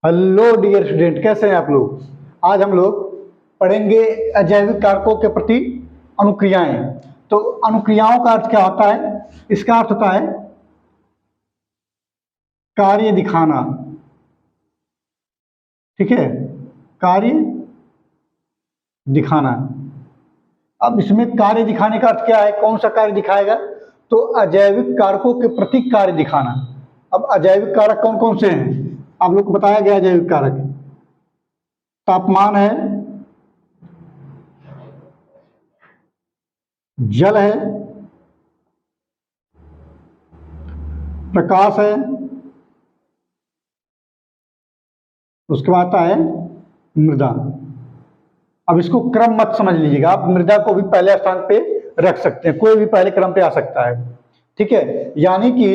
Hello dear student, कैसे हैं आप लोग। आज हम लोग पढ़ेंगे अजैविक कारकों के प्रति अनुक्रियाएं। तो अनुक्रियाओं का अर्थ क्या होता है? इसका अर्थ होता है कार्य दिखाना। ठीक है, कार्य दिखाना। अब इसमें कार्य दिखाने का अर्थ क्या है? कौन सा कार्य दिखाएगा? तो अजैविक कारकों के प्रति कार्य दिखाना। अब अजैविक कारक कौन कौन से हैं आप लोग को बताया गया। अजैविक कारक तापमान है, जल है, प्रकाश है, उसके बाद आता है मृदा। अब इसको क्रम मत समझ लीजिएगा, आप मृदा को भी पहले स्थान पे रख सकते हैं, कोई भी पहले क्रम पे आ सकता है। ठीक है, यानी कि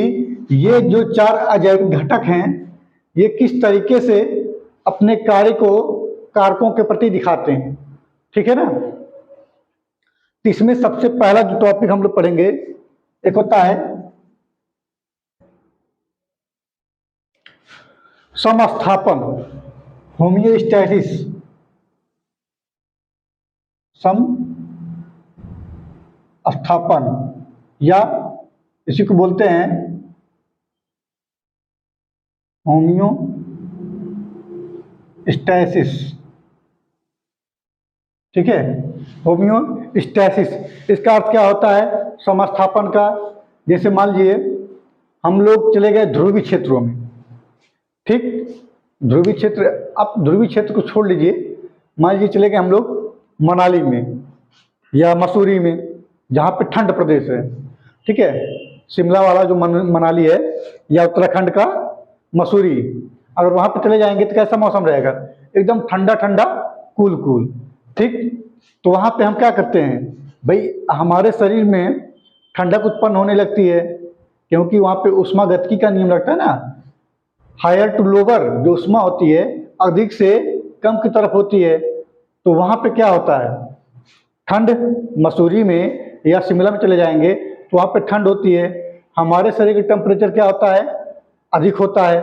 ये जो चार अजैविक घटक हैं ये किस तरीके से अपने कार्य को कारकों के प्रति दिखाते हैं। ठीक है ना। तो इसमें सबसे पहला जो टॉपिक हम लोग पढ़ेंगे एक होता है समस्थापन, होमियोस्टैसिस। समस्थापन या इसी को बोलते हैं होमियोस्टैसिस। ठीक है, होमियोस्टैसिस इसका अर्थ क्या होता है समस्थापन का? जैसे मान लीजिए हम लोग चले गए ध्रुवीय क्षेत्रों में। ठीक, ध्रुवीय क्षेत्र, आप ध्रुवीय क्षेत्र को छोड़ लीजिए, मान लीजिए चले गए हम लोग मनाली में या मसूरी में, जहाँ पे ठंड प्रदेश है। ठीक है, शिमला वाला जो मनाली है या उत्तराखंड का मसूरी, अगर वहाँ पे चले जाएंगे तो कैसा मौसम रहेगा? एकदम ठंडा ठंडा, कूल कूल। ठीक, तो वहाँ पे हम क्या करते हैं भाई, हमारे शरीर में ठंडक उत्पन्न होने लगती है, क्योंकि वहाँ पे उष्मागतिकी का नियम लगता है ना, हायर टू लोअर। जो उष्मा होती है अधिक से कम की तरफ होती है। तो वहाँ पे क्या होता है, ठंड, मसूरी में या शिमला में चले जाएंगे तो वहाँ पे ठंड होती है, हमारे शरीर का टेम्परेचर क्या होता है? अधिक होता है,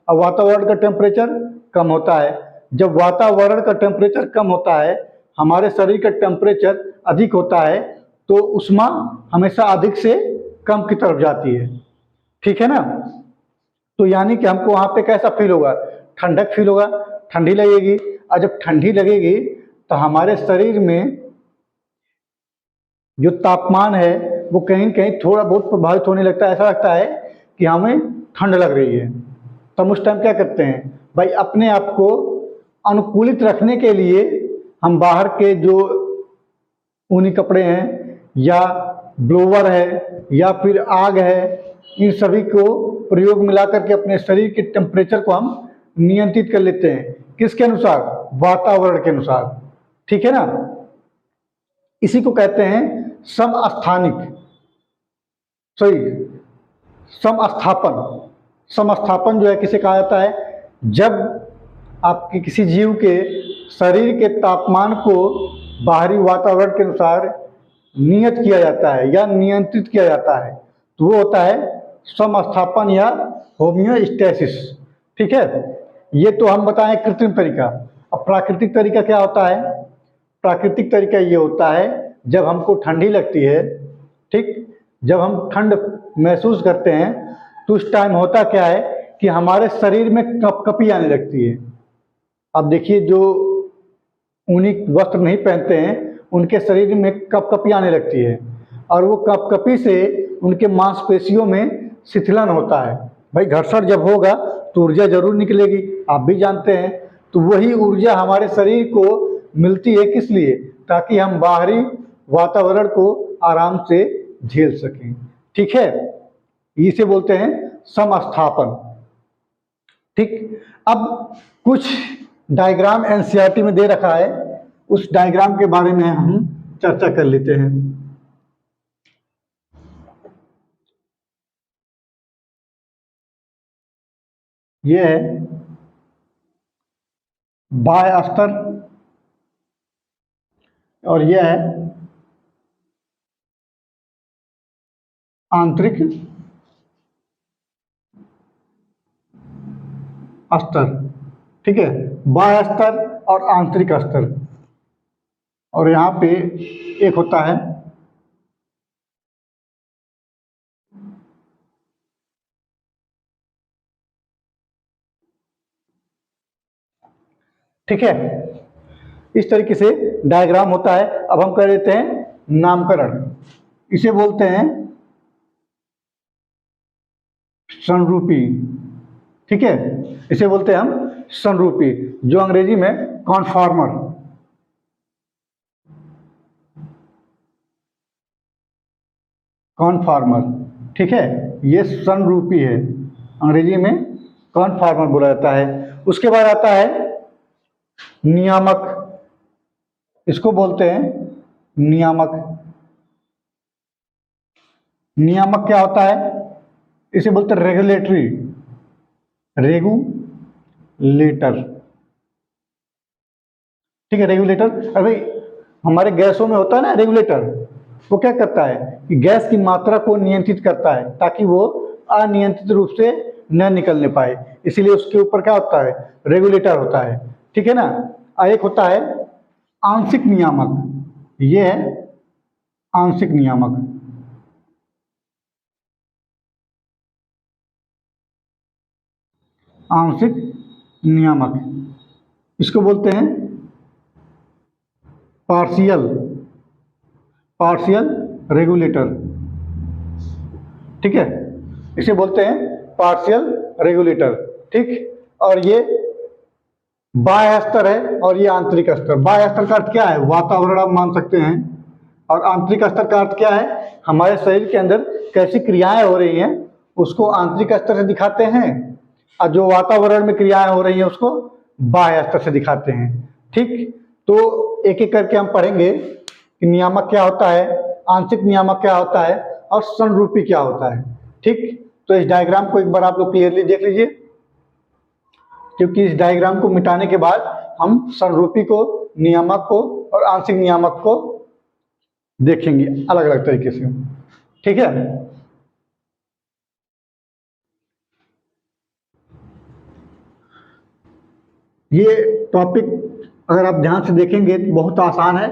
और वातावरण का टेम्परेचर कम होता है। जब वातावरण का टेम्परेचर कम होता है, हमारे शरीर का टेम्परेचर अधिक होता है, तो उष्मा हमेशा अधिक से कम की तरफ जाती है। ठीक है ना। तो यानी कि हमको वहाँ पे कैसा फील होगा? ठंडक फील होगा, ठंडी लगेगी। और जब ठंडी लगेगी तो हमारे शरीर में जो तापमान है वो कहीं न कहीं थोड़ा बहुत प्रभावित होने लगता है। ऐसा लगता है कि हमें ठंड लग रही है। तब उस टाइम क्या करते हैं भाई, अपने आप को अनुकूलित रखने के लिए हम बाहर के जो ऊनी कपड़े हैं या ब्लोवर है या फिर आग है, इन सभी को प्रयोग मिला करके अपने शरीर के टेम्परेचर को हम नियंत्रित कर लेते हैं। किसके अनुसार? वातावरण के अनुसार। ठीक है ना। इसी को कहते हैं समस्थानिक, सॉरी समस्थापन। समस्थापन जो है किसे कहा जाता है? जब आपके किसी जीव के शरीर के तापमान को बाहरी वातावरण के अनुसार नियत किया जाता है या नियंत्रित किया जाता है, तो वो होता है समस्थापन या होमियोस्टैसिस। ठीक है, ये तो हम बताएं कृत्रिम तरीका। अब प्राकृतिक तरीका क्या होता है? प्राकृतिक तरीका ये होता है जब हमको ठंडी लगती है, ठीक, जब हम ठंड महसूस करते हैं तो उस टाइम होता क्या है कि हमारे शरीर में कपकपी आने लगती है। अब देखिए जो ऊनी वस्त्र नहीं पहनते हैं उनके शरीर में कपकपी आने लगती है, और वो कपकपी से उनके मांसपेशियों में शिथिलन होता है। भाई घर्षण जब होगा तो ऊर्जा जरूर निकलेगी, आप भी जानते हैं। तो वही ऊर्जा हमारे शरीर को मिलती है, किस लिए? ताकि हम बाहरी वातावरण को आराम से झेल सकें। ठीक है, इसे बोलते हैं समस्थापन। ठीक, अब कुछ डायग्राम एनसीईआरटी में दे रखा है, उस डायग्राम के बारे में हम चर्चा कर लेते हैं। यह है बाह्य स्तर और यह है आंतरिक स्तर। ठीक है, बाह्य स्तर और आंतरिक स्तर। और यहाँ पे एक होता है ठीक है, इस तरीके से डायग्राम होता है। अब हम कर देते हैं नामकरण। इसे बोलते हैं संरूपी। ठीक है, इसे बोलते हैं हम संरूपी, जो अंग्रेजी में कॉन्फॉर्मर। कॉन्फॉर्मर, ठीक है, ये संरूपी है, अंग्रेजी में कॉन्फॉर्मर बोला जाता है। उसके बाद आता है नियामक। इसको बोलते हैं नियामक। नियामक क्या होता है? इसे बोलते हैं रेगुलेटरी, रेगुलेटर। ठीक है, रेगुलेटर। अभी हमारे गैसों में होता है ना रेगुलेटर, वो क्या करता है कि गैस की मात्रा को नियंत्रित करता है ताकि वो अनियंत्रित रूप से न निकलने पाए, इसीलिए उसके ऊपर क्या होता है? रेगुलेटर होता है। ठीक है ना। एक होता है आंशिक नियामक, ये है आंशिक नियामक। आंशिक नियामक, इसको बोलते हैं पार्शियल, पार्शियल रेगुलेटर। ठीक है, इसे बोलते हैं पार्शियल रेगुलेटर। ठीक, और ये बाह्य स्तर है और ये आंतरिक स्तर। बाह्य स्तर का अर्थ क्या है? वातावरण आप मान सकते हैं। और आंतरिक स्तर का अर्थ क्या है? हमारे शरीर के अंदर कैसी क्रियाएं हो रही हैं उसको आंतरिक स्तर से दिखाते हैं, और जो वातावरण में क्रियाएं हो रही हैं उसको बाह्य स्तर से दिखाते हैं। ठीक, तो एक एक करके हम पढ़ेंगे कि नियामक क्या होता है, आंशिक नियामक क्या होता है और संरूपी क्या होता है। ठीक, तो इस डायग्राम को एक बार आप लोग क्लियरली देख लीजिए, क्योंकि इस डायग्राम को मिटाने के बाद हम संरूपी को, नियामक को और आंशिक नियामक को देखेंगे अलग अलग तरीके से। ठीक है, ये टॉपिक अगर आप ध्यान से देखेंगे तो बहुत आसान है,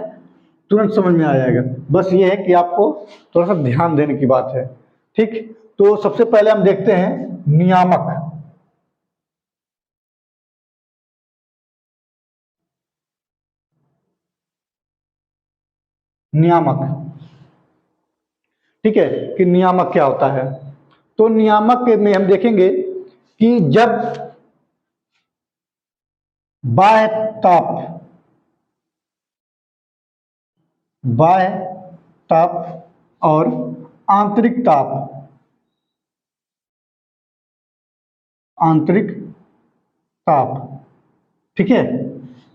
तुरंत समझ में आ जाएगा। बस ये है कि आपको थोड़ा सा ध्यान देने की बात है। ठीक, तो सबसे पहले हम देखते हैं नियामक। नियामक, ठीक है, कि नियामक क्या होता है। तो नियामक में हम देखेंगे कि जब बाह्य ताप, बाह्य ताप और आंतरिक ताप, आंतरिक ताप, ठीक है,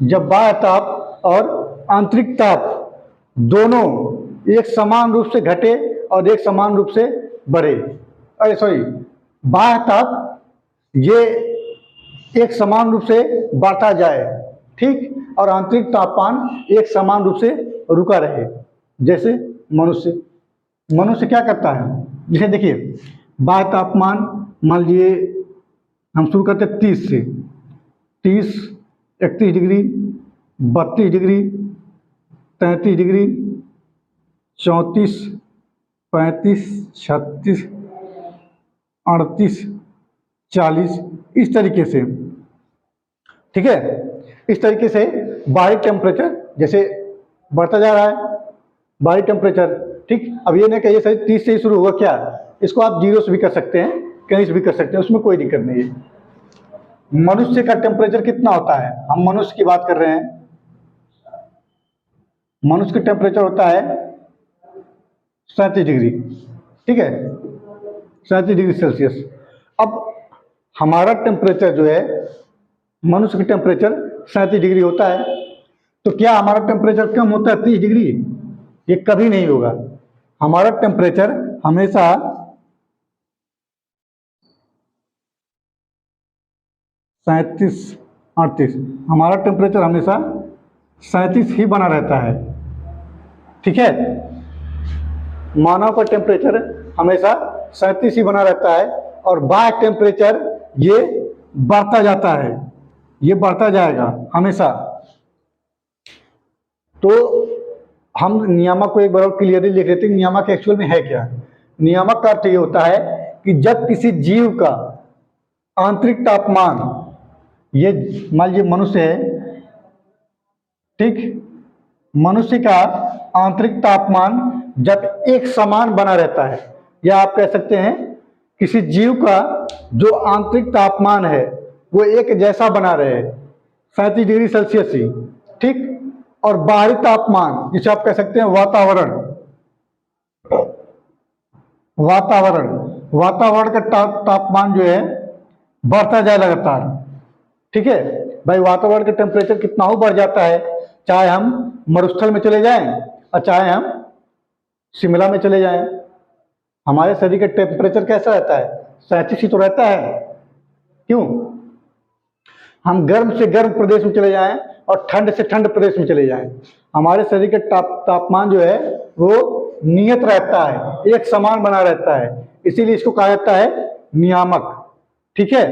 जब बाह्य ताप और आंतरिक ताप दोनों एक समान रूप से घटे और एक समान रूप से बढ़े, अरे सॉरी, बाह्य ताप ये एक समान रूप से बढ़ता जाए, ठीक, और आंतरिक तापमान एक समान रूप से रुका रहे। जैसे मनुष्य, मनुष्य क्या करता है? जैसे देखिए, बाह्य तापमान मान लीजिए हम शुरू करते हैं 30 से, 30, 31 डिग्री, 32 डिग्री, 33 डिग्री, 34, 35, 36, 38, 40, इस तरीके से। ठीक है, इस तरीके से बाहरी टेम्परेचर जैसे बढ़ता जा रहा है, बाहरी टेम्परेचर। ठीक, अब ये नहीं कहिए सर 30 से ही शुरू हुआ, क्या? इसको आप 0 से भी कर सकते हैं, कहीं से भी कर सकते हैं, उसमें कोई दिक्कत नहीं है। मनुष्य का टेम्परेचर कितना होता है? हम मनुष्य की बात कर रहे हैं। मनुष्य का टेम्परेचर होता है 37 डिग्री, ठीक है, 37 डिग्री सेल्सियस। अब हमारा टेम्परेचर जो है, मनुष्य का टेम्परेचर 37 डिग्री होता है, तो क्या हमारा टेम्परेचर कम होता है 30 डिग्री? ये कभी नहीं होगा। हमारा टेम्परेचर हमेशा 37, 38, हमारा टेम्परेचर हमेशा 37 ही बना रहता है। ठीक है, मानव का टेम्परेचर हमेशा 37 ही बना रहता है, और बाह्य टेम्परेचर ये बढ़ता जाता है। ये बढ़ता जाएगा हमेशा। तो हम नियामक को एक बार और क्लियरली लिख लेते हैं, नियामक एक्चुअल में है क्या। नियामक का अर्थ ये होता है कि जब किसी जीव का आंतरिक तापमान, ये मान लीजिए मनुष्य है, ठीक, मनुष्य का आंतरिक तापमान जब एक समान बना रहता है, या आप कह सकते हैं किसी जीव का जो आंतरिक तापमान है वो एक जैसा बना रहे 37 डिग्री सेल्सियस ही, ठीक, और बाहरी तापमान जिसे आप कह सकते हैं वातावरण, वातावरण का तापमान जो है बढ़ता जाए लगातार, ठीक है भाई। वातावरण का टेम्परेचर कितना हो बढ़ जाता है, चाहे हम मरुस्थल में चले जाएं और चाहे हम शिमला में चले जाएं, हमारे शरीर का टेम्परेचर कैसा रहता है, 37 ही तो रहता है। क्यों? हम गर्म से गर्म प्रदेश में चले जाएं और ठंड से ठंड प्रदेश में चले जाएं, हमारे शरीर का तापमान जो है वो नियत रहता है, एक समान बना रहता है, इसीलिए इसको कहा जाता है नियामक, ठीक है।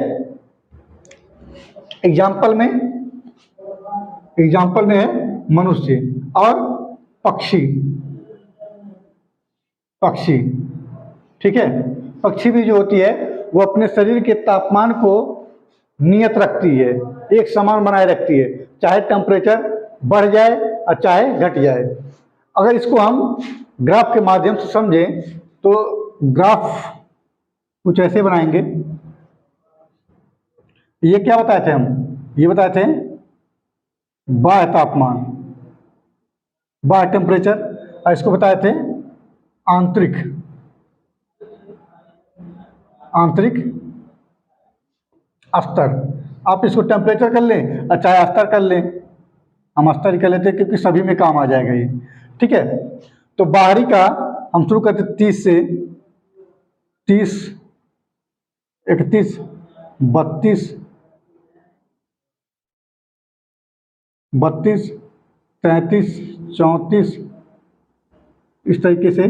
एग्जाम्पल में है मनुष्य और पक्षी, ठीक है। पक्षी भी जो होती है वो अपने शरीर के तापमान को नियत रखती है, एक समान बनाए रखती है, चाहे टेम्परेचर बढ़ जाए और चाहे घट जाए। अगर इसको हम ग्राफ के माध्यम से समझें तो ग्राफ कुछ ऐसे बनाएंगे। ये क्या बताए थे हम, ये बताए थे बाह्य तापमान, बाह्य टेम्परेचर, और इसको बताए थे आंतरिक स्तर। आप इसको टेम्परेचर कर लें और चाहे स्तर कर लें, हम स्तर ही कर लेते हैं क्योंकि सभी में काम आ जाएगा ये, ठीक है। तो बाहरी का हम शुरू करते 30 से 30, 31, 32, 33, 34, इस तरीके से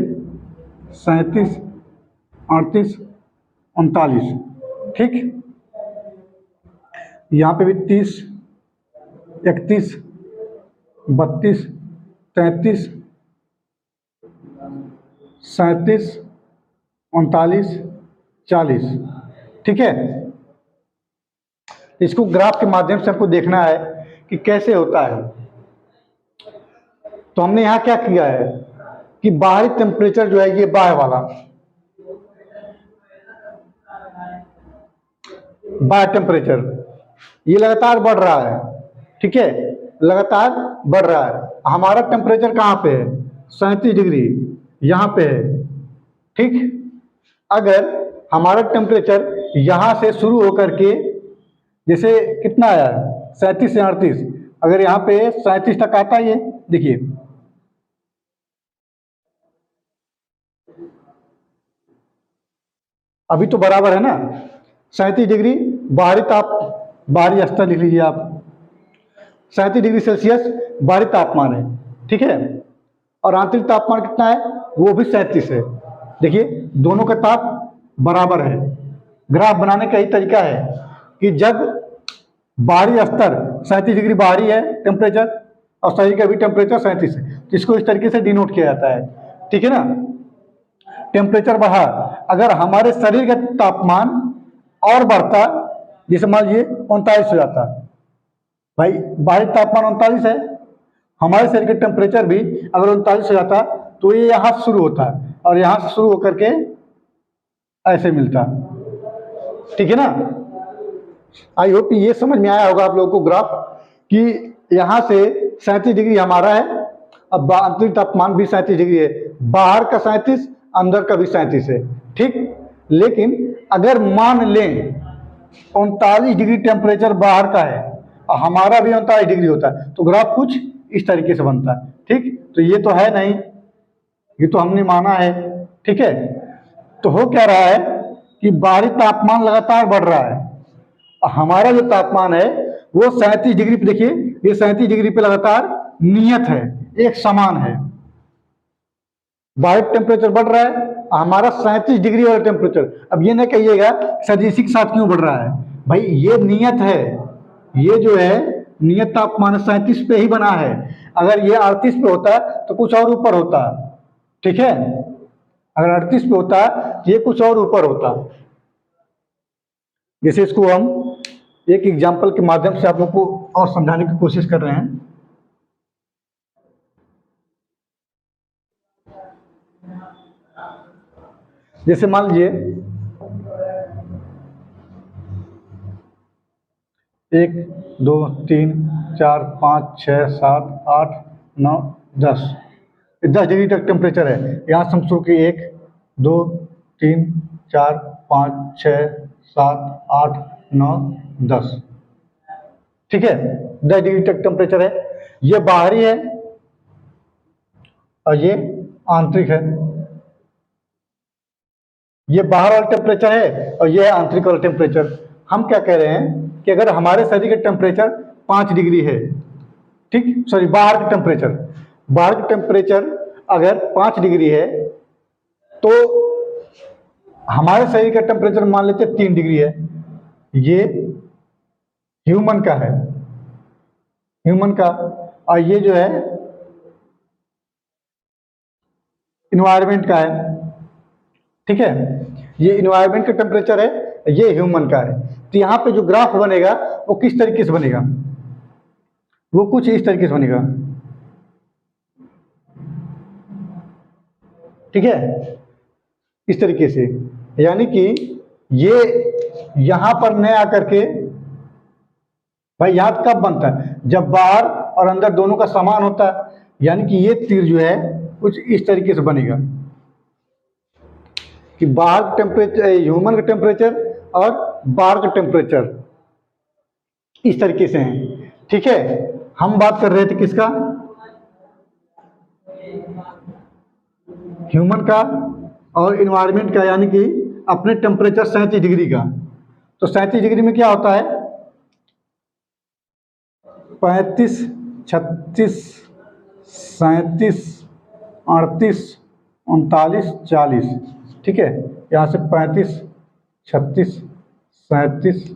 37, 38, 39, ठीक। यहाँ पे भी 30, 31, 32, 33, 37, 39, 40, ठीक है। इसको ग्राफ के माध्यम से आपको देखना है कि कैसे होता है। तो हमने यहाँ क्या किया है कि बाहरी टेम्परेचर जो है ये बाह्य वाला, बाह्य टेम्परेचर ये लगातार बढ़ रहा है, ठीक है, लगातार बढ़ रहा है। हमारा टेम्परेचर कहाँ पे है, 37 डिग्री यहाँ पे है, ठीक। अगर हमारा टेम्परेचर यहाँ से शुरू होकर के जैसे कितना आया 37 से 38, अगर यहाँ पे 37 तक आता है, ये देखिए अभी तो बराबर है ना, 37 डिग्री बाहरी स्तर लिख लीजिए आप, 37 डिग्री सेल्सियस बाहरी तापमान है, ठीक है, और आंतरिक तापमान कितना है, वो भी 37 है। देखिए दोनों का ताप बराबर है। ग्राफ बनाने का यही तरीका है कि जब बाहरी स्तर 37 डिग्री बाहरी है टेम्परेचर और शरीर का भी टेम्परेचर 37 है, तो इसको इस तरीके से डिनोट किया जाता है, ठीक है ना। टेम्परेचर बढ़ा, अगर हमारे शरीर का तापमान और बढ़ता, जैसे मान लीजिए 39 हो जाता, भाई बाहरी तापमान 39 है, हमारे शरीर का टेम्परेचर भी अगर 39 हो जाता तो ये यहाँ से शुरू होता और यहाँ से शुरू होकर के ऐसे मिलता, ठीक है ना। आई होप ये समझ में आया होगा आप लोगों को ग्राफ कि यहाँ से 37 डिग्री हमारा है, अब आंतरिक तापमान भी 37 डिग्री है, बाहर का 37, अंदर का भी 37 है, ठीक। लेकिन अगर मान लें 39 डिग्री टेम्परेचर बाहर का है और हमारा भी 39 डिग्री होता है तो ग्राफ कुछ इस तरीके से बनता है, ठीक। तो ये तो है नहीं, ये तो हमने माना है, ठीक है। तो हो क्या रहा है कि बाहरी तापमान लगातार बढ़ रहा है और हमारा जो तापमान है वो 37 डिग्री पे, देखिए ये 37 डिग्री पे लगातार नियत है, एक समान है। बाहरी टेम्परेचर बढ़ रहा है, हमारा 37 डिग्री वाला टेम्परेचर, अब ये ना कहिएगा सर इसी के साथ क्यों बढ़ रहा है, भाई ये नियत है, ये जो है नियत तापमान 37 पे ही बना है। अगर ये 38 पे होता तो कुछ और ऊपर होता। ठीक है, अगर 38 पे होता तो ये कुछ और ऊपर होता। जैसे इसको हम एक एग्जाम्पल के माध्यम से आप लोग को और समझाने की कोशिश कर रहे हैं। जैसे मान लीजिए 1 2 3 4 5 6 7 8 9 10 10 डिग्री तक टेम्परेचर है। यहाँ से हम शुरू किए 1 2 3 4 5 6 7 8 9 10। ठीक है, 10 डिग्री तक टेम्परेचर है। ये बाहरी है और ये आंतरिक है। ये बाहर वाला टेम्परेचर है और ये है आंतरिक वाला टेम्परेचर। हम क्या कह रहे हैं कि अगर हमारे शरीर का टेम्परेचर 5 डिग्री है, ठीक, सॉरी बाहर का टेम्परेचर अगर 5 डिग्री है तो हमारे शरीर का टेम्परेचर मान लेते 3 डिग्री है। ये ह्यूमन का है, और ये जो है इन्वायरमेंट का है। ठीक है, ये इन्वायरमेंट का टेम्परेचर है, ये ह्यूमन का है। तो यहाँ पे जो ग्राफ बनेगा वो किस तरीके से बनेगा, वो कुछ इस तरीके से बनेगा। ठीक है, इस तरीके से, यानी कि ये यहां पर न आकर के, भाई याद कब बनता है, जब बाहर और अंदर दोनों का समान होता है। यानी कि ये तीर जो है कुछ इस तरीके से बनेगा कि बाहर का टेम्परेचर, ह्यूमन का टेम्परेचर और बाहर का टेम्परेचर इस तरीके से है। ठीक है, हम बात कर रहे थे किसका, ह्यूमन का और इन्वायरमेंट का, यानी कि अपने टेम्परेचर 37 डिग्री का। तो 37 डिग्री में क्या होता है, 35 36 37 38 39 40। ठीक है, यहाँ से 35 36 37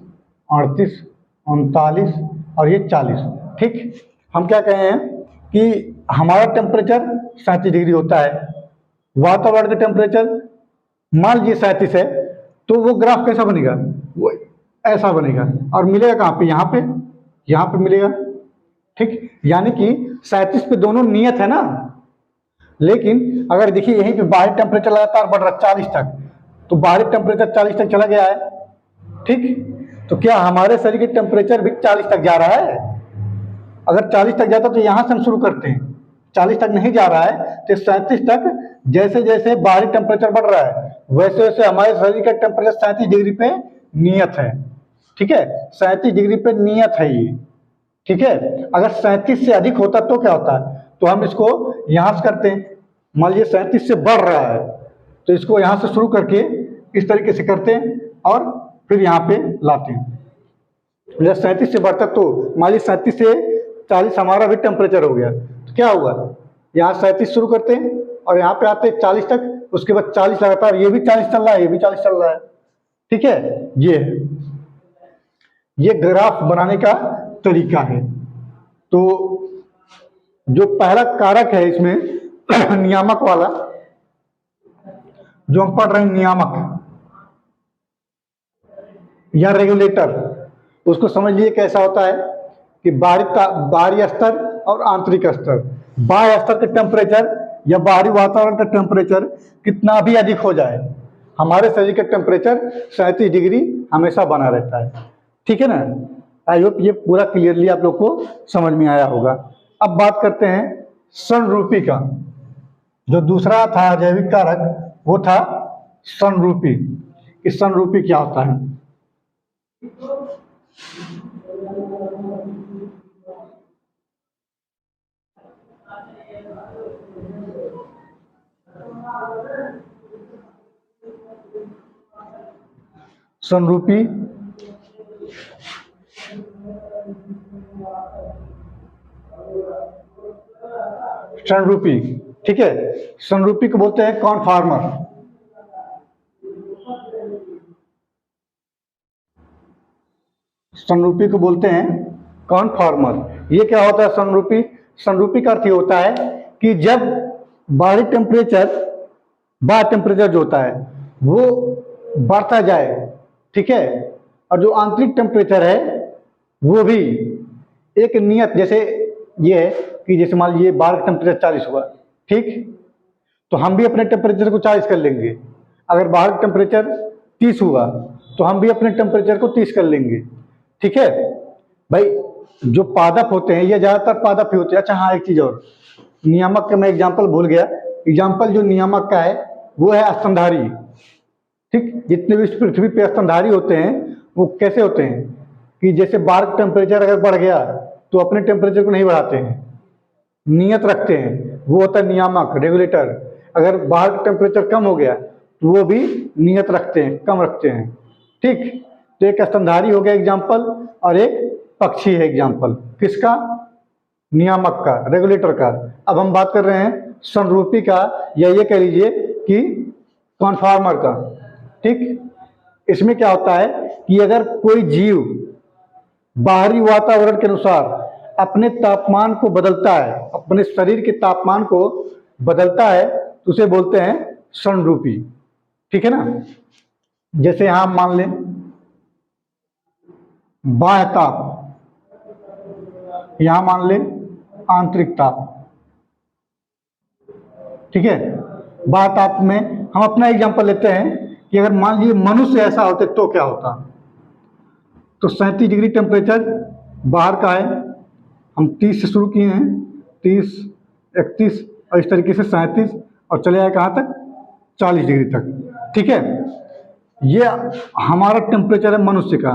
38 39 और ये 40। ठीक, हम क्या कहे हैं कि हमारा टेम्परेचर 37 डिग्री होता है, वातावरण का टेम्परेचर मान लीजिए 37 है, तो वो ग्राफ कैसा बनेगा, वो ऐसा बनेगा और मिलेगा कहाँ पे, यहाँ पे मिलेगा। ठीक, यानी कि 37 पे दोनों नियत है ना। लेकिन अगर देखिए यहीं पे बाहरी टेम्परेचर लगातार बढ़ रहा है 40 तक, तो बाहरी टेम्परेचर 40 तक चला गया है। ठीक, तो क्या हमारे शरीर के टेम्परेचर भी 40 तक जा रहा है? अगर 40 तक जाता तो यहां से हम शुरू करते हैं, 40 तक नहीं जा रहा है तो 37 तक जैसे जैसे बाहरी टेम्परेचर बढ़ रहा है वैसे वैसे हमारे शरीर का टेम्परेचर 37 डिग्री पे नियत है। ठीक है, 37 डिग्री पे नियत है ये। ठीक है, अगर 37 से अधिक होता तो क्या होता है, तो हम इसको यहां से करते हैं। मान लीजिए 37 से बढ़ रहा है तो इसको यहां से शुरू करके इस तरीके से करते हैं और फिर यहाँ पे लाते हैं। जब 37 से बढ़ता तो मान लीजिए 37 से 40 हमारा भी टेम्परेचर हो गया, तो क्या हुआ, यहाँ 37 शुरू करते हैं और यहाँ पे आते हैं 40 तक, उसके बाद 40 लगातार, ये भी 40 चल रहा है, ये भी 40 चल रहा है। ठीक है, ये ग्राफ बनाने का तरीका है। तो जो पहला कारक है इसमें नियामक वाला, जो हम पढ़ रहे हैं नियामक या रेगुलेटर, उसको समझ लीजिए कैसा होता है कि बाहरी स्तर और आंतरिक स्तर। बाह्य स्तर का टेम्परेचर या बाहरी वातावरण का टेम्परेचर कितना भी अधिक हो जाए, हमारे शरीर का टेम्परेचर 37 डिग्री हमेशा बना रहता है। ठीक है ना, आई होप ये पूरा क्लियरली आप लोग को समझ में आया होगा। अब बात करते हैं संरूपी का। जो दूसरा था जैविक कारक वो था संरूपी। कि संरूपी क्या होता है, संरूपी संरूपी ठीक है, संरूपी को बोलते हैं कॉनफॉर्मर। संरूपी को बोलते हैं कॉन्फॉर्मर। ये क्या होता है समरूपी? समरूपी का अर्थ ये होता है कि जब बाहरी टेम्परेचर जो होता है वो बढ़ता जाए, ठीक है, और जो आंतरिक टेम्परेचर है वो भी एक नियत, जैसे ये है कि जैसे मान लीजिए बाहर का टेम्परेचर 40 हुआ, ठीक, तो हम भी अपने टेम्परेचर को 40 कर लेंगे। अगर बाहर का टेम्परेचर 30 हुआ तो हम भी अपने टेम्परेचर को 30 कर लेंगे, ठीक है भाई। जो पादप होते हैं ये ज्यादातर पादप ही होते हैं। अच्छा हाँ, एक चीज और, नियामक का मैं एग्जाम्पल भूल गया। एग्जाम्पल जो नियामक का है वो है स्तनधारी, ठीक। जितने भी इस पृथ्वी पे स्तनधारी होते हैं वो कैसे होते हैं कि जैसे बाहर का टेम्परेचर अगर बढ़ गया तो अपने टेम्परेचर को नहीं बढ़ाते हैं, नियत रखते हैं, वो होता है नियामक, रेगुलेटर। अगर बाहर का टेम्परेचर कम हो गया तो वो भी नियत रखते हैं, कम रखते हैं, ठीक। तो एक स्तनधारी हो गया एग्जाम्पल, और एक पक्षी है एग्जाम्पल। किसका? नियामक का, रेगुलेटर का। अब हम बात कर रहे हैं समरूपी का, या ये कह लीजिए कि कॉन्फॉर्मर का, ठीक। इसमें क्या होता है कि अगर कोई जीव बाहरी वातावरण के अनुसार अपने तापमान को बदलता है, अपने शरीर के तापमान को बदलता है, तो उसे बोलते हैं समरूपी, ठीक है ना। जैसे यहां मान लें बाह्य ताप, यहां मान लें आंतरिक ताप, ठीक है। बाह्य ताप में हम अपना एग्जांपल लेते हैं कि अगर मान लीजिए मनुष्य ऐसा होते तो क्या होता। तो 37 डिग्री टेम्परेचर बाहर का है, हम 30 से शुरू किए हैं, 30, 31 और इस तरीके से 37 और चले आए कहाँ तक? 40 डिग्री तक, ठीक है। ये हमारा टेम्परेचर है मनुष्य का,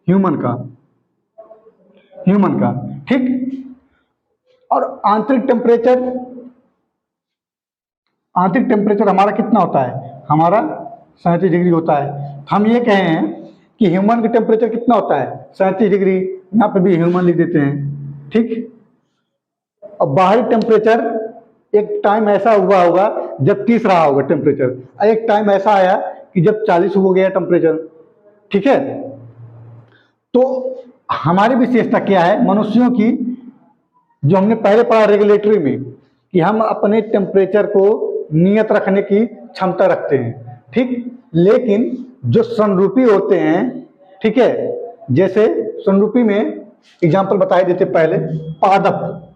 ह्यूमन का, ठीक। और आंतरिक टेम्परेचर हमारा कितना होता है? हमारा 37 डिग्री होता है। हम ये कहें हैं कि ह्यूमन का टेम्परेचर कितना होता है? 37 डिग्री, यहाँ पे भी ह्यूमन लिख देते हैं, ठीक। और बाहरी टेम्परेचर एक टाइम ऐसा हुआ होगा जब 30 रहा होगा टेम्परेचर, एक टाइम ऐसा आया कि जब 40 हो गया टेम्परेचर, ठीक है। तो हमारी विशेषता क्या है मनुष्यों की, जो हमने पहले पढ़ा रेगुलेटरी में, कि हम अपने टेम्परेचर को नियत रखने की क्षमता रखते हैं, ठीक। लेकिन जो समरूपी होते हैं, ठीक है, जैसे समरूपी में एग्जांपल बताए देते पहले, पादप,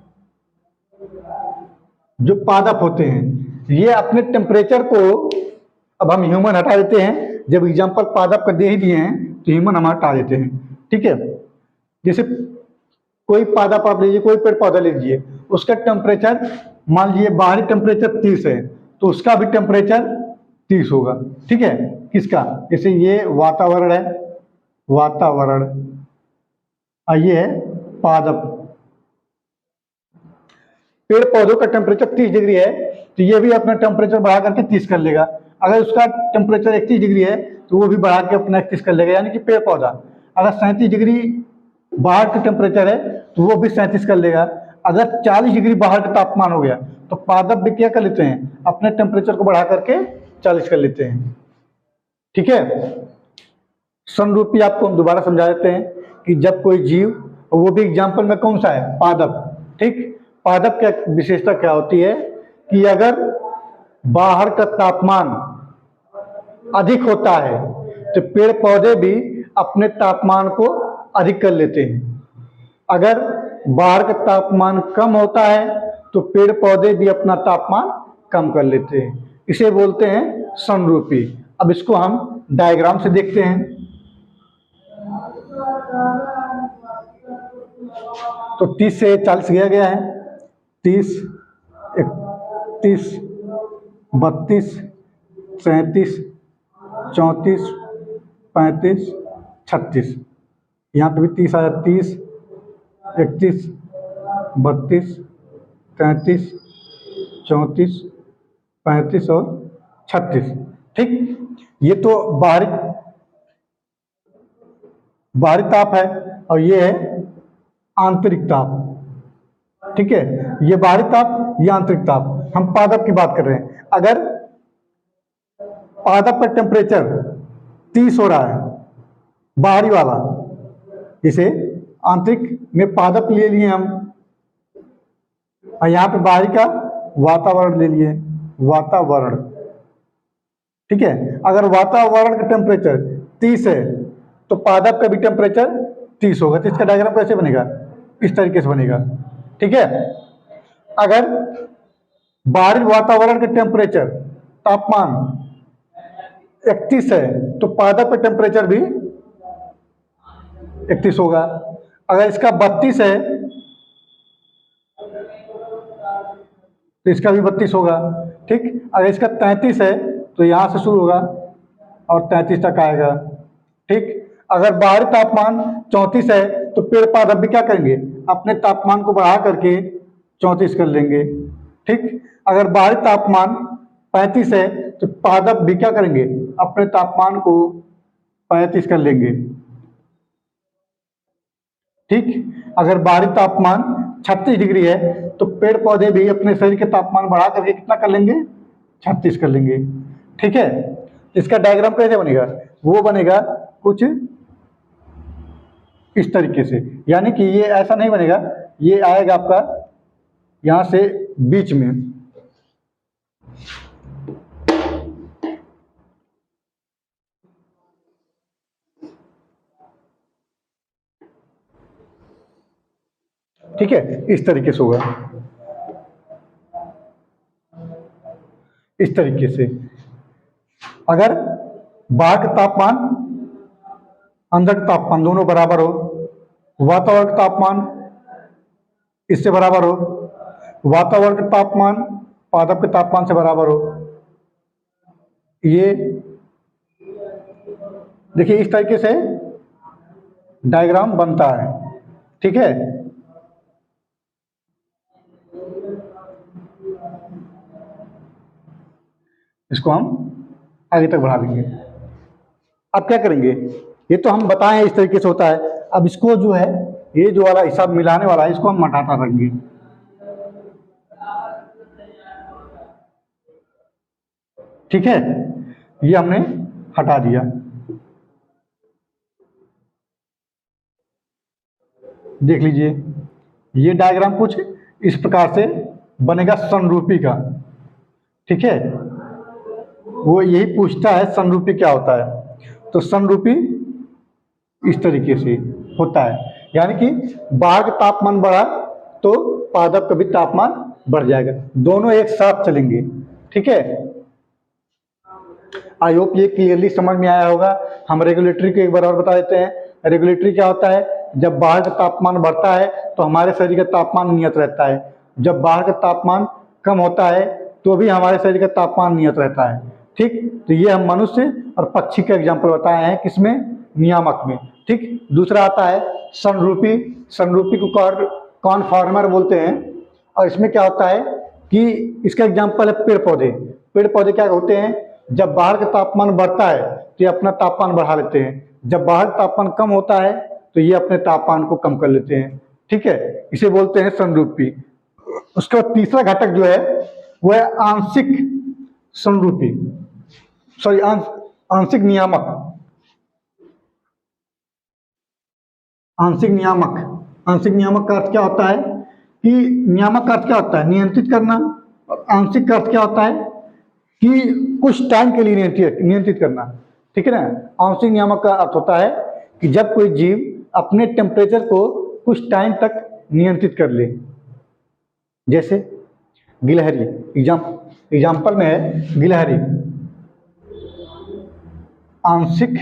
जो पादप होते हैं ये अपने टेम्परेचर को, अब हम ह्यूमन हटा देते हैं, जब एग्जांपल पादप का दे ही दिए हैं तो ह्यूमन हम हटा देते हैं, ठीक है। जैसे कोई पादप आप लीजिए, कोई पेड़ पौधा लीजिए, उसका टेम्परेचर मान लीजिए बाहरी टेम्परेचर 30 है तो उसका भी टेम्परेचर 30 होगा, ठीक है। किसका? जैसे ये वातावरण है, वातावरण, और ये है पादप। पेड़ पौधों का टेम्परेचर 30 डिग्री है तो ये भी अपना टेम्परेचर बढ़ा करके 30 कर लेगा। अगर उसका टेम्परेचर 31 डिग्री है तो वो भी बढ़ा के अपना 31 कर लेगा। यानी कि पेड़ पौधा अगर 37 डिग्री बाहर का टेम्परेचर है तो वो भी 37 कर लेगा। अगर 40 डिग्री बाहर का तापमान हो गया तो पादप भी क्या कर लेते हैं? अपने टेम्परेचर को बढ़ा करके 40 कर लेते हैं, ठीक है। समरूपी आपको हम दोबारा समझा देते हैं कि जब कोई जीव, वो भी एग्जाम्पल में कौन सा है? पादप, ठीक। पादप का विशेषता क्या होती है कि अगर बाहर का तापमान अधिक होता है तो पेड़ पौधे भी अपने तापमान को अधिक कर लेते हैं। अगर बाहर का तापमान कम होता है तो पेड़ पौधे भी अपना तापमान कम कर लेते हैं। इसे बोलते हैं समरूपी। अब इसको हम डायग्राम से देखते हैं। तो 30 से 40 गया है, 30, 31, 32, 37, 34, 35, 36, यहाँ पे भी 30 आया, 30, 31, 32, 33, 34, 35 और 36, ठीक। ये तो बाहरी ताप है और ये है आंतरिक ताप, ठीक है। ये बाहरी ताप, ये आंतरिक ताप। हम पादप की बात कर रहे हैं। अगर पादप का टेम्परेचर 30 हो रहा है बाहरी वाला, जैसे आंतरिक में पादप ले लिए हम, और यहाँ पे बाहरी का वातावरण ले लिए, वातावरण। ठीक है, अगर वातावरण का टेम्परेचर 30 है तो पादप का भी टेम्परेचर 30 होगा। तो इसका डायग्राम कैसे बनेगा, इस तरीके से बनेगा। ठीक है, अगर बाहरी वातावरण का टेम्परेचर, तापमान 31 है तो पादप का टेम्परेचर भी 31 होगा। अगर इसका 32 है तो इसका भी 32 होगा। ठीक, अगर इसका 33 है तो यहाँ से शुरू होगा और 33 तक आएगा। ठीक, अगर बाहरी तापमान 34 है तो पेड़ पादप भी क्या करेंगे, अपने तापमान को बढ़ा करके 34 कर लेंगे। ठीक, अगर बाहरी तापमान 35 है तो पादप भी क्या करेंगे, अपने तापमान को 35 कर लेंगे। ठीक, अगर बाहरी तापमान 36 डिग्री है तो पेड़ पौधे भी अपने शरीर के तापमान बढ़ा करके कितना कर लेंगे, 36 कर लेंगे। ठीक है, इसका डायग्राम कैसे बनेगा, वो बनेगा कुछ इस तरीके से, यानी कि ये ऐसा नहीं बनेगा, ये आएगा आपका यहां से बीच में। ठीक है, इस तरीके से होगा, इस तरीके से। अगर बाहर का तापमान अंदर का तापमान दोनों बराबर हो, वातावरण का तापमान इससे बराबर हो, वातावरण का तापमान पादप के तापमान से बराबर हो, ये देखिए इस तरीके से डायग्राम बनता है। ठीक है, इसको हम आगे तक बढ़ा देंगे। अब क्या करेंगे, ये तो हम बताएं इस तरीके से होता है। अब इसको जो है, ये जो वाला हिसाब मिलाने वाला है, इसको हम हटाता रहेंगे। ठीक है, ये हमने हटा दिया। देख लीजिए, ये डायग्राम कुछ इस प्रकार से बनेगा समरूपी का। ठीक है, वो यही पूछता है समरूपी क्या होता है, तो समरूपी इस तरीके से होता है, यानी कि बाहर का तापमान बढ़ा तो पादप का भी तापमान बढ़ जाएगा, दोनों एक साथ चलेंगे। ठीक है, आई होप ये क्लियरली समझ में आया होगा। हम रेगुलेटरी को एक बार और बता देते हैं। रेगुलेटरी क्या होता है, जब बाहर का तापमान बढ़ता है तो हमारे शरीर का तापमान नियत रहता है, जब बाहर का तापमान कम होता है तो भी हमारे शरीर का तापमान नियत रहता है। ठीक, तो ये हम मनुष्य और पक्षी का एग्जाम्पल बताए हैं, किसमें, नियामक में। ठीक, दूसरा आता है समरूपी। समरूपी को कॉनफॉर्मर बोलते हैं, और इसमें क्या होता है कि इसका एग्जाम्पल है पेड़ पौधे। पेड़ पौधे क्या होते हैं, जब बाहर का तापमान बढ़ता है तो ये अपना तापमान बढ़ा लेते हैं, जब बाहर का तापमान कम होता है तो ये अपने तापमान को कम कर लेते हैं। ठीक है, इसे बोलते हैं समरूपी। उसका तीसरा घटक जो है वो है आंशिक समरूपी, सॉरी आंशिक नियामक। आंशिक नियामक, आंशिक नियामक का अर्थ क्या होता है कि नियामक का अर्थ क्या होता है, नियंत्रित करना, और आंशिक का अर्थ क्या होता है कि कुछ टाइम के लिए नियंत्रित करना। ठीक है ना, आंशिक नियामक का अर्थ होता है कि जब कोई जीव अपने टेम्परेचर को कुछ टाइम तक नियंत्रित कर ले, जैसे गिलहरी, एग्जाम्पल में है गिलहरी, आंशिक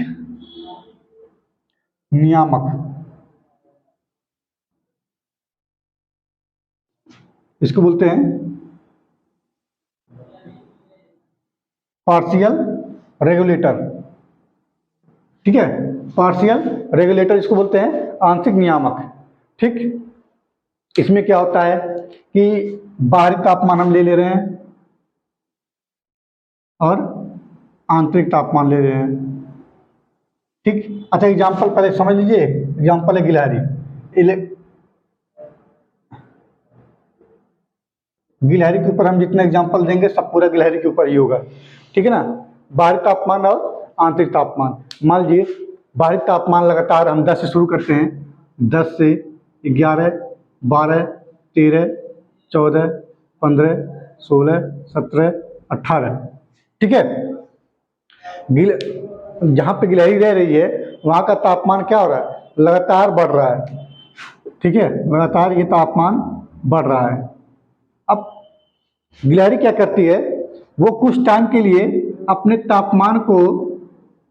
नियामक, इसको बोलते हैं पार्शियल रेगुलेटर। ठीक है, पार्शियल रेगुलेटर इसको बोलते हैं आंशिक नियामक। ठीक, इसमें क्या होता है कि बाहरी तापमान हम ले ले रहे हैं और आंतरिक तापमान ले रहे हैं। ठीक, अच्छा एग्जाम्पल पहले समझ लीजिए। एग्जाम्पल है गिलहरी। गिलहरी के ऊपर हम जितना एग्जाम्पल देंगे सब पूरा गिलहरी के ऊपर ही होगा। ठीक है ना, बाहरी तापमान और आंतरिक तापमान। मान लीजिए बाहरी तापमान लगातार हम 10 से शुरू करते हैं 10 से 11, 12, 13, 14, 15, 16, 17, 18। ठीक है, जहाँ पे गिलहरी रह रही है वहाँ का तापमान क्या हो रहा है, लगातार बढ़ रहा है। ठीक है, लगातार ये तापमान बढ़ रहा है। अब गिलहरी क्या करती है, वो कुछ टाइम के लिए अपने तापमान को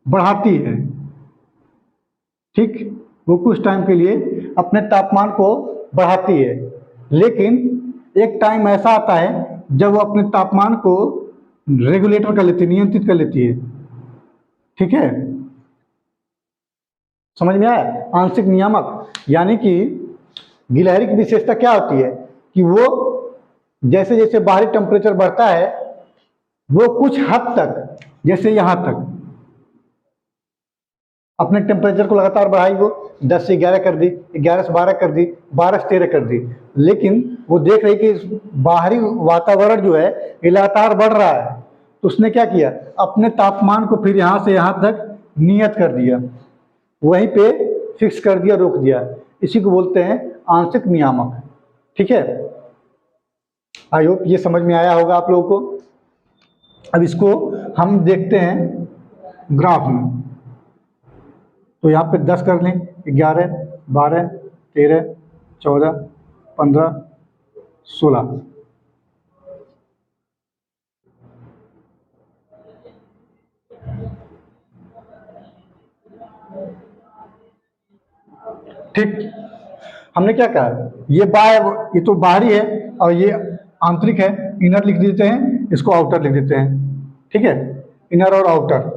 बढ़ाती है। ठीक, वो कुछ टाइम के लिए अपने तापमान को बढ़ाती है, लेकिन एक टाइम ऐसा आता है जब वो अपने तापमान को रेगुलेटर कर लेती है, नियंत्रित कर लेती है। ठीक है, समझ में आया? आंशिक नियामक, यानी कि गिलहरी की विशेषता क्या होती है कि वो जैसे जैसे बाहरी टेम्परेचर बढ़ता है वो कुछ हद तक, जैसे यहाँ तक अपने टेम्परेचर को लगातार बढ़ाई, वो 10 से 11 कर दी, 11 से 12 कर दी, 12 से 13 कर दी, लेकिन वो देख रही कि बाहरी वातावरण जो है ये लगातार बढ़ रहा है, तो उसने क्या किया, अपने तापमान को फिर यहाँ से यहाँ तक नियत कर दिया, वहीं पे फिक्स कर दिया, रोक दिया। इसी को बोलते हैं आंशिक नियामक। ठीक है, आई होप ये समझ में आया होगा आप लोगों को। अब इसको हम देखते हैं ग्राफ में, तो यहाँ पे 10 कर लें, 11, 12, 13, 14, 15, 16। ठीक, हमने क्या कहा, ये ये तो बाहरी है और ये आंतरिक है, इनर लिख देते हैं, इसको आउटर लिख देते हैं। ठीक है, इनर और आउटर।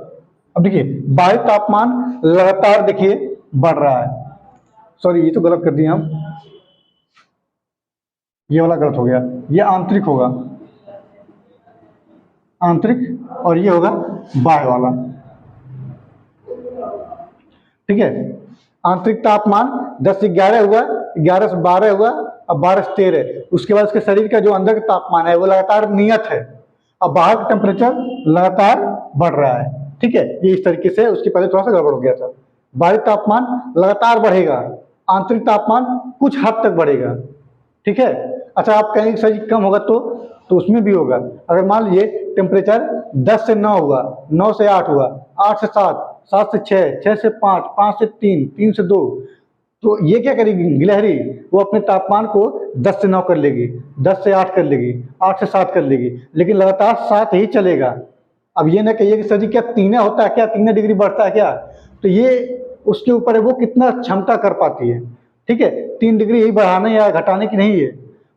अब देखिए बाहरी तापमान लगातार देखिए बढ़ रहा है, सॉरी ये तो गलत कर दिए हम, ये वाला गलत हो गया, ये आंतरिक होगा, आंतरिक, और ये होगा बाह्य वाला। ठीक है, आंतरिक तापमान 10 से 11 हुआ, 11 से 12 हुआ, अब 12 से 13, उसके बाद उसके शरीर का जो अंदर का तापमान है वो लगातार नियत है, अब बाहर का टेम्परेचर लगातार बढ़ रहा है। ठीक है, ये इस तरीके से, उसके पहले थोड़ा सा गड़बड़ हो गया था। बाहरी तापमान लगातार बढ़ेगा, आंतरिक तापमान कुछ हद तक बढ़ेगा। ठीक है, अच्छा आप कहेंगे सर कम होगा तो उसमें भी होगा। अगर मान लीजिए टेम्परेचर 10 से 9 हुआ, 9 से 8 हुआ, 8 से 7, 7 से 6, 6 से 5, 5 से 3, 3 से 2, तो ये क्या करेगी गिलहरी, वो अपने तापमान को 10 से 9 कर लेगी, 10 से 8 कर लेगी, 8 से 7 कर लेगी, लेकिन लगातार 7 ही चलेगा। अब ये ना कहिए कि सर जी क्या 3 होता है, क्या 3 डिग्री बढ़ता है क्या, तो ये उसके ऊपर है वो कितना क्षमता कर पाती है। ठीक है, 3 डिग्री ही बढ़ाने या घटाने की नहीं है,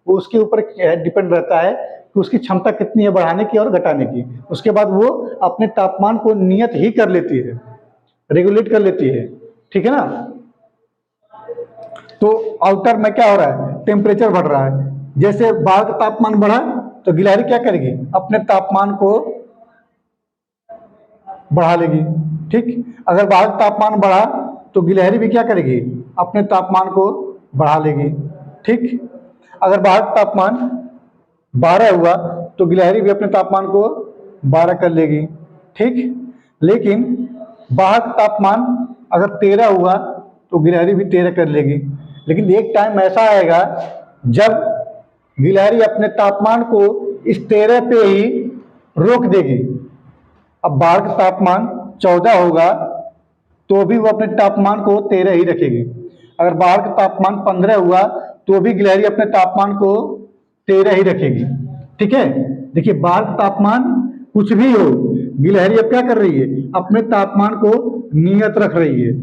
वो उसके ऊपर डिपेंड रहता है कि उसकी क्षमता कितनी है बढ़ाने की और घटाने की। उसके बाद वो अपने तापमान को नियत ही कर लेती है, रेगुलेट कर लेती है। ठीक है ना, तो आउटर में क्या हो रहा है, टेम्परेचर बढ़ रहा है, जैसे बाहर का तापमान बढ़ा तो गिलहरी क्या करेगी, अपने तापमान को बढ़ा लेगी। ठीक, अगर बाहर का तापमान बढ़ा तो गिलहरी भी क्या करेगी, अपने तापमान को बढ़ा लेगी। ठीक, अगर बाहर का तापमान 12 हुआ तो गिलहरी भी अपने तापमान को 12 कर लेगी। ठीक, लेकिन बाहर का तापमान अगर 13 हुआ तो गिलहरी भी 13 कर लेगी, लेकिन एक टाइम ऐसा आएगा जब गिलहरी अपने तापमान को इस 13 पे ही रोक देगी। अब बाहर का तापमान 14 होगा तो भी वो अपने तापमान को 13 ही रखेगी। अगर बाहर का तापमान 15 हुआ तो भी गिलहरी अपने तापमान को 13 ही रखेगी। ठीक है, देखिए बाहर का तापमान कुछ भी हो, गिलहरी अब क्या कर रही है, अपने तापमान को नियत रख रही है।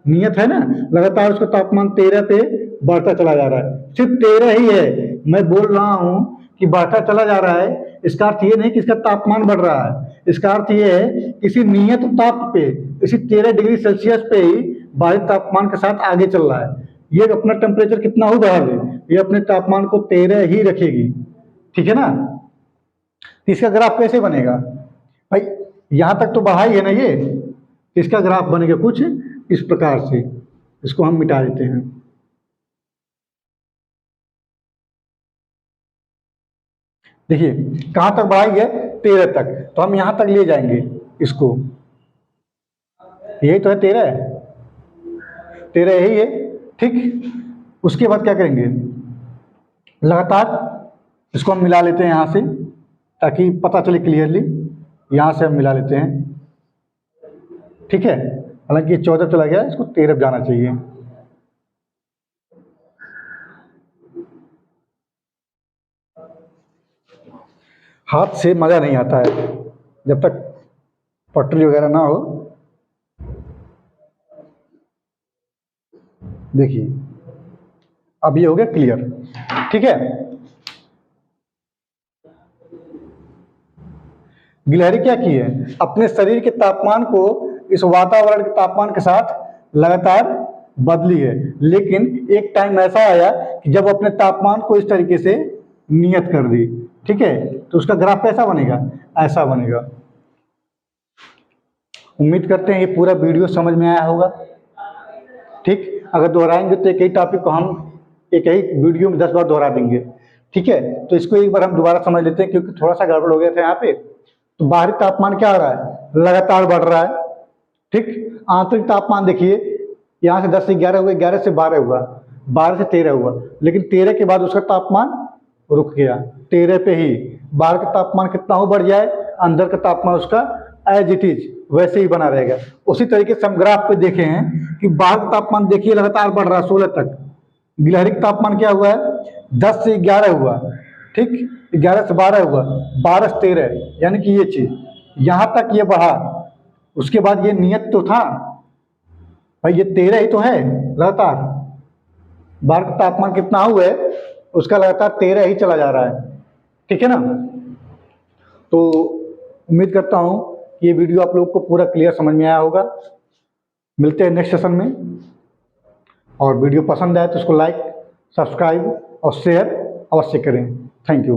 नियत है ना, लगातार उसका तापमान 13 पे बढ़ता चला जा रहा है, सिर्फ 13 ही है। मैं बोल रहा हूं कि बढ़ता चला जा रहा है, इसका अर्थ ये नहीं कि इसका तापमान बढ़ रहा है, इसका अर्थ ये है किसी नियत ताप पे, इसी 13 डिग्री सेल्सियस पे ही बाहरी तापमान के साथ आगे चल रहा है। ये अपना टेम्परेचर कितना हो बढ़ा ले, ये अपने तापमान को 13 ही रखेगी। ठीक है ना, इसका ग्राफ कैसे बनेगा भाई, यहां तक तो बढ़ा ही है ना ये, इसका ग्राफ बनेगा कुछ इस प्रकार से। इसको हम मिटा देते हैं। देखिए कहां तक बढ़ाई है, 13 तक, तो हम यहां तक ले जाएंगे इसको, यही तो है 13 है, 13 यही है, ठीक। उसके बाद क्या करेंगे, लगातार इसको हम मिला लेते हैं यहाँ से, ताकि पता चले क्लियरली। यहाँ से हम मिला लेते हैं, ठीक है। हालांकि ये 14 चला गया, इसको 13 जाना चाहिए। हाथ से मज़ा नहीं आता है जब तक पटरी वगैरह ना हो। देखिए अब ये हो गया क्लियर, ठीक है। गिलहरी क्या की है, अपने शरीर के तापमान को इस वातावरण के तापमान के साथ लगातार बदली है, लेकिन एक टाइम ऐसा आया कि जब अपने तापमान को इस तरीके से नियत कर दी, ठीक है। तो उसका ग्राफ कैसा बनेगा, ऐसा बनेगा। उम्मीद करते हैं ये पूरा वीडियो समझ में आया होगा, ठीक। अगर दोहराएंगे तो एक ही टॉपिक को हम एक ही वीडियो में 10 बार दोहरा देंगे, ठीक है। तो इसको एक बार हम दोबारा समझ लेते हैं, क्योंकि थोड़ा सा गड़बड़ हो गया था यहाँ पे। तो बाहरी तापमान क्या हो रहा है, लगातार बढ़ रहा है, ठीक। आंतरिक तापमान देखिए, यहाँ से 10 से 11 हुआ, 11 से 12 हुआ, 12 से 13 हुआ, लेकिन 13 के बाद उसका तापमान रुक गया 13 पे ही। बाहर का तापमान कितना हो बढ़ जाए, अंदर का तापमान उसका एज इट इज वैसे ही बना रहेगा। उसी तरीके से हम ग्राफ पे देखे हैं कि बाहर का तापमान देखिए लगातार बढ़ रहा है 16 तक। गिलहरी का तापमान क्या हुआ है, 10 से 11 हुआ, ठीक। 11 से 12 हुआ, 12 से 13, यानी कि ये चीज यहाँ तक ये बढ़ा। उसके बाद ये नियत तो था भाई, ये 13 ही तो है लगातार। बाहर का तापमान कितना हुआ है, उसका लगातार 13 ही चला जा रहा है, ठीक है ना। तो उम्मीद करता हूँ कि ये वीडियो आप लोगों को पूरा क्लियर समझ में आया होगा। मिलते हैं नेक्स्ट सेशन में, और वीडियो पसंद आए तो इसको लाइक, सब्सक्राइब और शेयर अवश्य करें। Thank you.